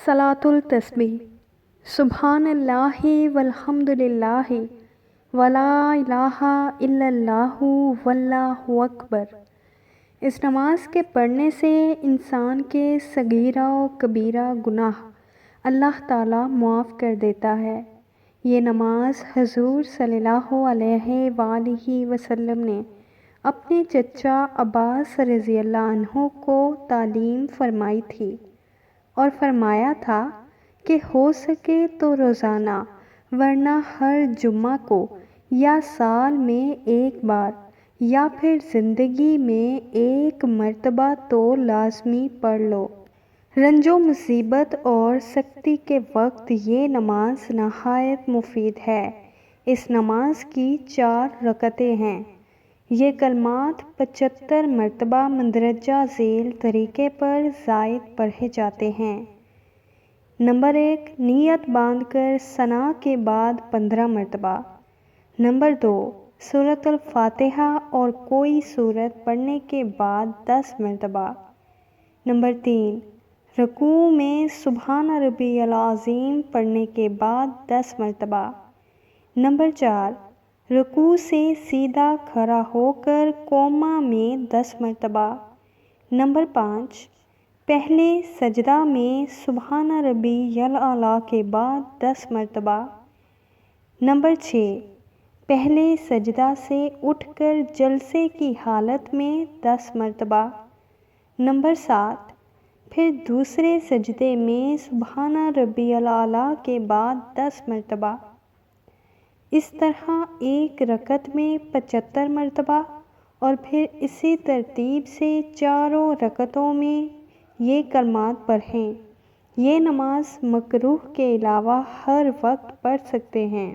صلاۃ التسبیح سبحان اللہ والحمد للہ ولا الہ الا اللہ واللہ اکبر۔ اس نماز کے پڑھنے سے انسان کے صغیرہ و کبیرہ گناہ اللہ تعالیٰ معاف کر دیتا ہے۔ یہ نماز حضور صلی اللہ علیہ وآلہ وسلم نے اپنے چچا عباس رضی اللہ عنہ کو تعلیم فرمائی تھی اور فرمایا تھا کہ ہو سکے تو روزانہ ورنہ ہر جمعہ کو یا سال میں ایک بار یا پھر زندگی میں ایک مرتبہ تو لازمی پڑھ لو۔ رنج و مصیبت اور سختی کے وقت یہ نماز نہایت مفید ہے۔ اس نماز کی 4 رکعتیں ہیں۔ یہ کلمات 75 مرتبہ مندرجہ ذیل طریقے پر زائد پڑھے جاتے ہیں۔ نمبر 1، نیت باندھ کر ثنا کے بعد 15 مرتبہ۔ نمبر 2، سورۃ الفاتحہ اور کوئی سورت پڑھنے کے بعد 10 مرتبہ۔ نمبر 3، رکوع میں سبحان ربی العظیم پڑھنے کے بعد 10 مرتبہ۔ نمبر 4، رکوع سے سیدھا کھڑا ہو کر قوما میں 10 مرتبہ۔ نمبر 5، پہلے سجدہ میں سبحان ربی الاعلیٰ کے بعد 10 مرتبہ۔ نمبر 6، پہلے سجدہ سے اٹھ کر جلسے کی حالت میں 10 مرتبہ۔ نمبر 7، پھر دوسرے سجدے میں سبحان ربی الاعلیٰ کے بعد 10 مرتبہ۔ اس طرح ایک رکعت میں 75 مرتبہ اور پھر اسی ترتیب سے چاروں رکعتوں میں یہ کلمات پڑھیں۔ یہ نماز مکروہ کے علاوہ ہر وقت پڑھ سکتے ہیں۔